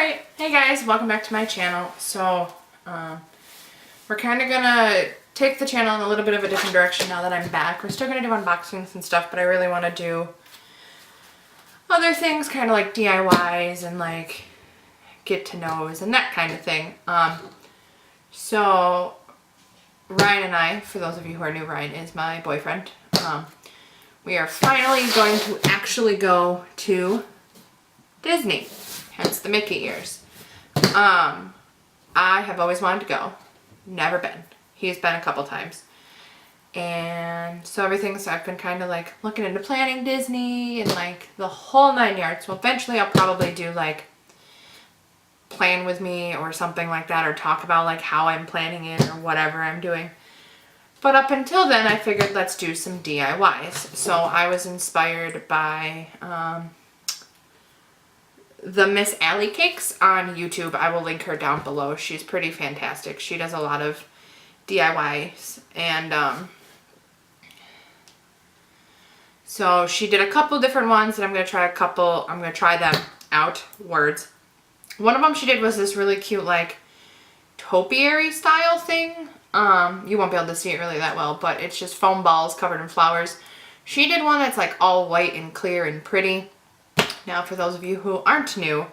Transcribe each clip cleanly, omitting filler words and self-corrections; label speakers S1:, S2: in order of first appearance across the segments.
S1: Alright, hey guys, welcome back to my channel. So, we're kind of gonna take the channel in a little bit of a different direction now that I'm back. We're still gonna do unboxings and stuff, but I really want to do other things, kind of like DIYs and like get to knows and that kind of thing. So, Ryan and I, for those of you who are new, Ryan is my boyfriend. We are finally going to actually go to Disney, hence the Mickey ears. I have always wanted to go, never been. He's been a couple times. And so I've been kind of like looking into planning Disney and like the whole 9 yards. So eventually I'll probably do like plan with me or something like that, or talk about like how I'm planning it or whatever I'm doing. But up until then, I figured let's do some DIYs. So I was inspired by the Miss Allie cakes on YouTube. I will link her down below. She's pretty fantastic. She does a lot of DIYs. And so she did a couple different ones, and I'm going to try a couple. I'm going to try them out. Words. One of them she did was this really cute like topiary style thing. You won't be able to see it really that well, but it's just foam balls covered in flowers. She did one that's like all white and clear and pretty. Now, for those of you who aren't new,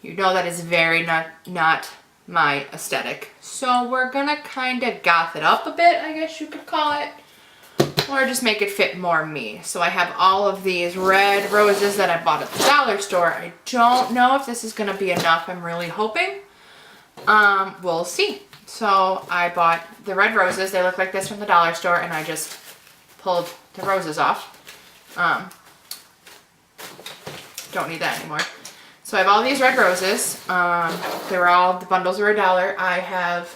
S1: you know that is very not my aesthetic. So we're gonna kind of goth it up a bit, I guess you could call it, or just make it fit more me. So I have all of these red roses that I bought at the dollar store. I don't know if this is gonna be enough. I'm really hoping. We'll see. So I bought the red roses. They look like this from the dollar store, and I just pulled the roses off. Don't need that anymore. So I have all these red roses. The bundles are $1. I have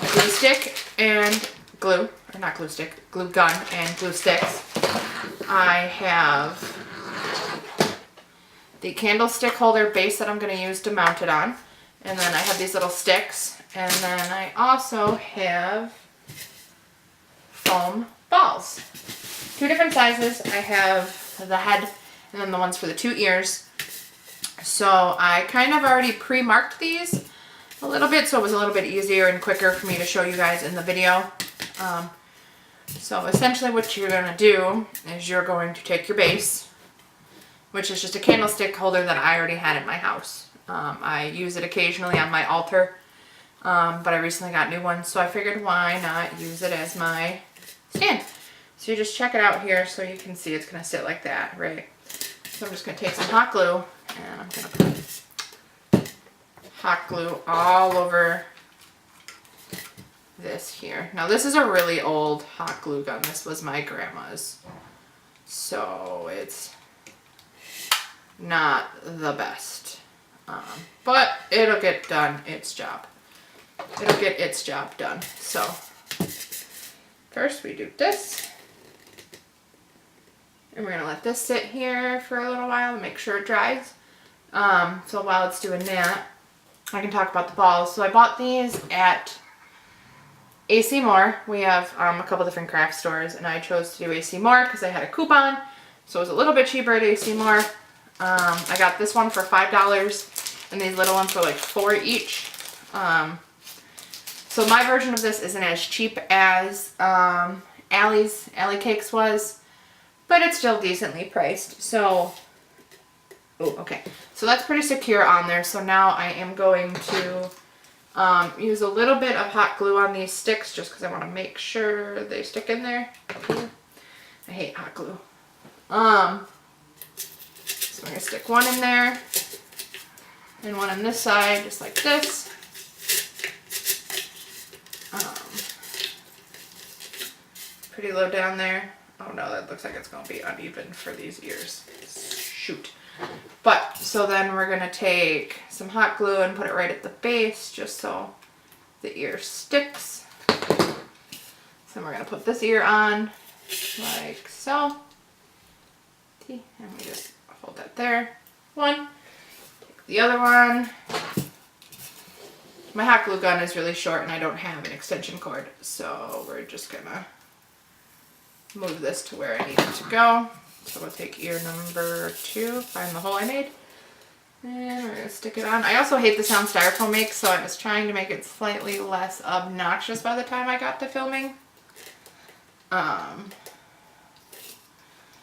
S1: glue stick and glue, or not glue stick, glue gun and glue sticks. I have the candlestick holder base that I'm going to use to mount it on. And then I have these little sticks. And then I also have foam balls. 2 different sizes. I have the head and then the ones for the 2 ears. So I kind of already pre-marked these a little bit, so it was a little bit easier and quicker for me to show you guys in the video. So essentially what you're going to do is you're going to take your base, which is just a candlestick holder that I already had in my house. I use it occasionally on my altar, but I recently got new ones, so I figured why not use it as my stand. So you just check it out here so you can see it's going to sit like that, right? So I'm just going to take some hot glue, and I'm going to put hot glue all over this here. Now this is a really old hot glue gun. This was my grandma's, so it's not the best. But it'll get done its job. It'll get its job done. So first we do this. And we're going to let this sit here for a little while and make sure it dries. So while it's doing that, I can talk about the balls. So I bought these at AC Moore. We have a couple different craft stores, and I chose to do AC Moore because I had a coupon. So it was a little bit cheaper at AC Moore. I got this one for $5, and these little ones for like $4 each. So my version of this isn't as cheap as Allie Cakes was, but it's still decently priced. So, okay. So that's pretty secure on there. So now I am going to use a little bit of hot glue on these sticks just because I want to make sure they stick in there. I hate hot glue. So I'm going to stick one in there and one on this side, just like this. Pretty low down there. Oh no, that looks like it's going to be uneven for these ears. Shoot. But, so then we're going to take some hot glue and put it right at the base just so the ear sticks. So we're going to put this ear on like so. And we just hold that there. One. Take the other one. My hot glue gun is really short and I don't have an extension cord, so we're just gonna move this to where I need it to go. So we'll take ear number 2, find the hole I made, And we're gonna stick it on. I also hate the sound styrofoam makes, so I was trying to make it slightly less obnoxious by the time I got to filming.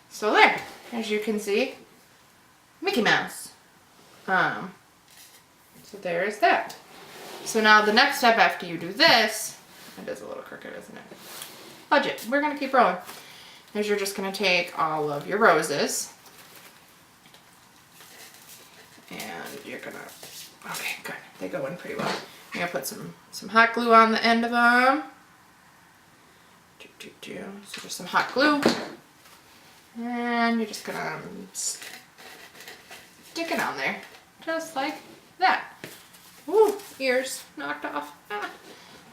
S1: So there, as you can see, Mickey Mouse. So there's that. So now the next step after you do this, it is a little crooked, isn't it? Fudge it. We're gonna keep rolling. Is you're just gonna take all of your roses. And you're gonna, okay, good. They go in pretty well. You're gonna put some hot glue on the end of them. So just some hot glue. And you're just gonna stick it on there. Just like that. Ooh, ears knocked off. Ah.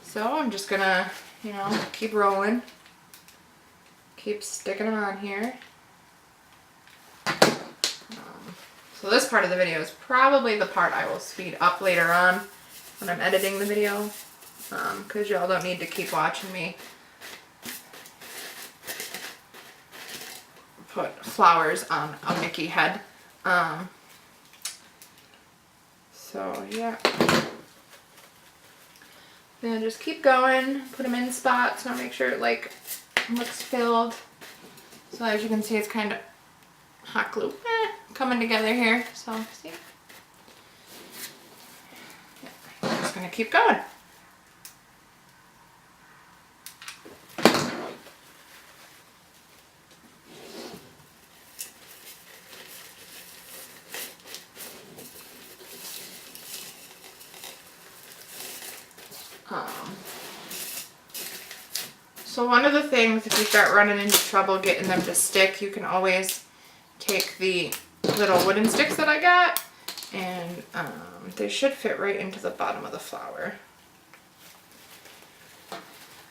S1: So I'm just gonna, you know, keep rolling. Keep sticking them on here. So this part of the video is probably the part I will speed up later on when I'm editing the video, because y'all don't need to keep watching me put flowers on a Mickey head. So yeah. Then just keep going, put them in spots, now make sure it like looks filled. So as you can see, it's kind of hot glue coming together here. So see, yeah. I'm just gonna keep going. So one of the things, if you start running into trouble getting them to stick, you can always take the little wooden sticks that I got, and they should fit right into the bottom of the flower.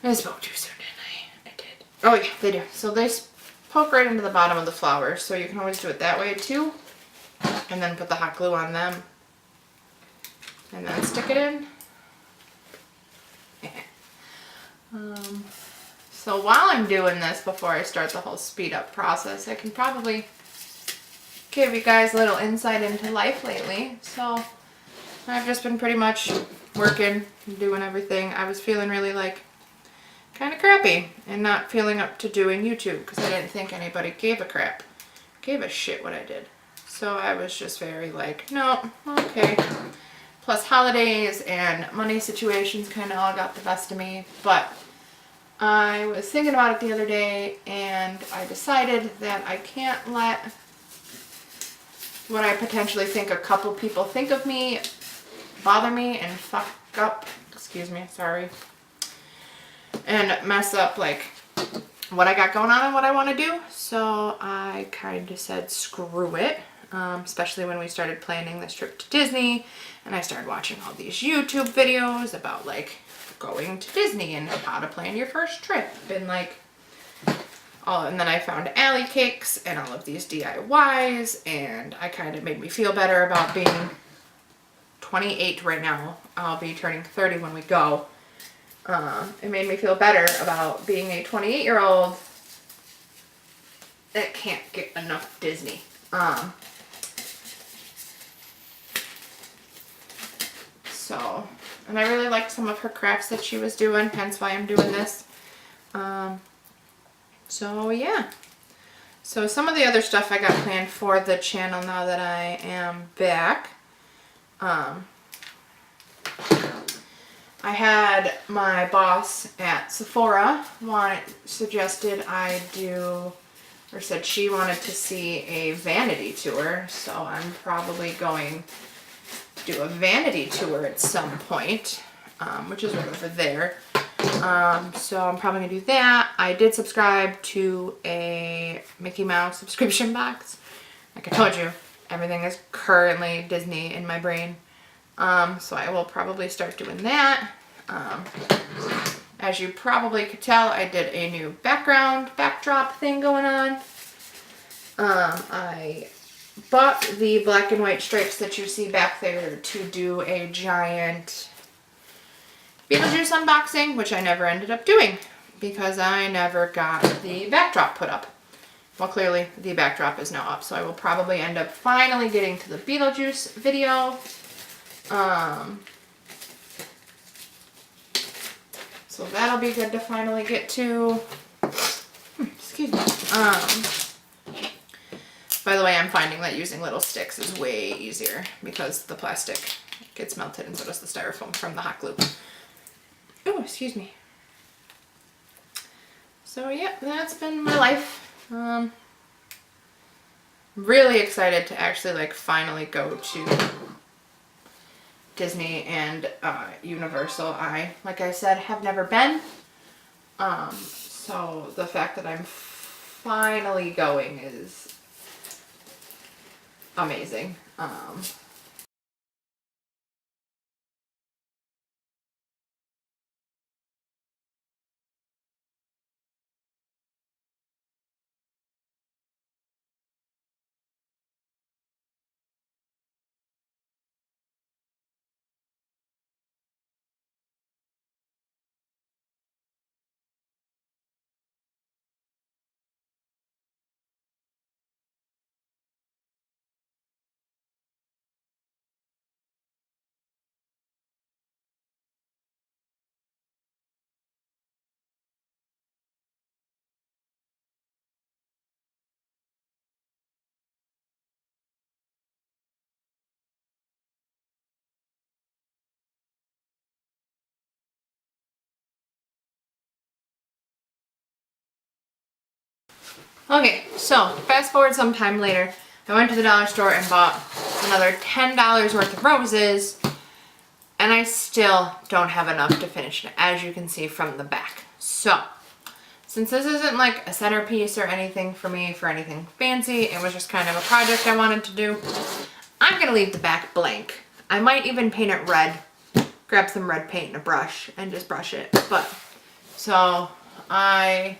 S1: I spoke too soon, didn't I? I did. Oh yeah, they do. So they poke right into the bottom of the flower, so you can always do it that way too, and then put the hot glue on them, and then stick it in. So while I'm doing this, before I start the whole speed up process, I can probably give you guys a little insight into life lately. So I've just been pretty much working and doing everything. I was feeling really like kind of crappy and not feeling up to doing YouTube because I didn't think anybody gave a shit what I did. So I was just very like, no, okay. Plus holidays and money situations kind of all got the best of me. But I was thinking about it the other day, and I decided that I can't let what I potentially think a couple people think of me bother me and fuck up, excuse me, sorry, and mess up like what I got going on and what I want to do. So I kind of said screw it, especially when we started planning this trip to Disney, and I started watching all these YouTube videos about like going to Disney and how to plan your first trip, and like and then I found Allie cakes and all of these DIYs, and I kind of made me feel better about being 28 right now. I'll be turning 30 when we go. It made me feel better about being a 28-year-old that can't get enough Disney. And I really liked some of her crafts that she was doing, hence why I'm doing this. So yeah. So some of the other stuff I got planned for the channel now that I am back. I had my boss at Sephora suggested I do, or said she wanted to see a vanity tour. So I'm probably going do a vanity tour at some point, which is right over there. So I'm probably gonna do that. I did subscribe to a Mickey Mouse subscription box. Like I told you, everything is currently Disney in my brain. So I will probably start doing that. As you probably could tell, I did a new backdrop thing going on. I bought the black and white stripes that you see back there to do a giant Beetlejuice unboxing, which I never ended up doing because I never got the backdrop put up. Well, clearly the backdrop is now up, so I will probably end up finally getting to the Beetlejuice video. So that'll be good to finally get to. Excuse me. By the way, I'm finding that using little sticks is way easier because the plastic gets melted and so does the styrofoam from the hot glue. Oh, excuse me. So yeah, that's been my life. Really excited to actually like finally go to Disney and Universal. I, like I said, have never been. So the fact that I'm finally going is amazing. Okay, so fast forward some time later, I went to the dollar store and bought another $10 worth of roses, and I still don't have enough to finish it, as you can see from the back. So, since this isn't like a centerpiece or anything for me, for anything fancy, it was just kind of a project I wanted to do, I'm gonna leave the back blank. I might even paint it red, grab some red paint and a brush and just brush it. But, so I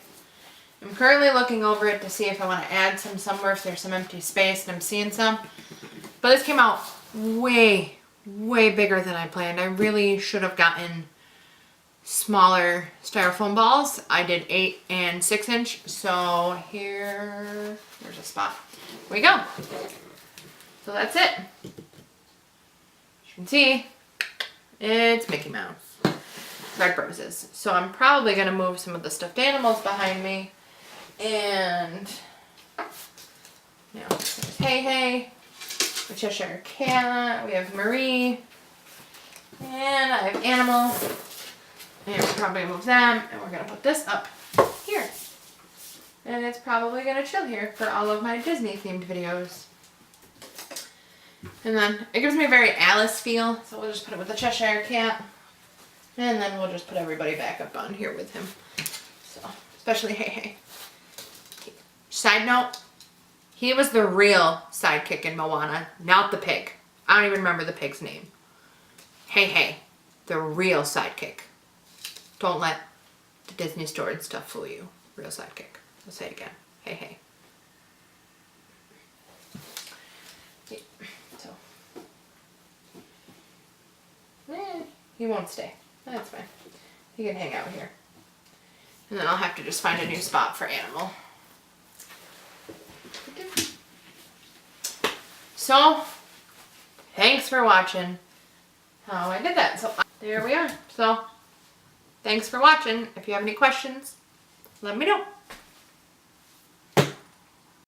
S1: I'm currently looking over it to see if I want to add some somewhere, if there's some empty space, and I'm seeing some. But this came out way, way bigger than I planned. I really should have gotten smaller styrofoam balls. I did 8 and 6 inch. So here's a spot. Here we go. So that's it. As you can see, it's Mickey Mouse. Red roses. So I'm probably going to move some of the stuffed animals behind me. And now there's Hey Hey, the Cheshire Cat, we have Marie, and I have Animal. And we're probably gonna move them, and we're gonna put this up here. And it's probably gonna chill here for all of my Disney themed videos. And then it gives me a very Alice feel, so we'll just put it with the Cheshire Cat. And then we'll just put everybody back up on here with him. So, especially Hey Hey. Side note, he was the real sidekick in Moana, not the pig. I don't even remember the pig's name. Hey Hey, the real sidekick. Don't let the Disney store and stuff fool you. Real sidekick. I'll say it again. Hey Hey. Yeah. So, he won't stay. That's fine. He can hang out here. And then I'll have to just find a new spot for Animal. So, thanks for watching how I did that. So, there we are. So, thanks for watching. If you have any questions, let me know.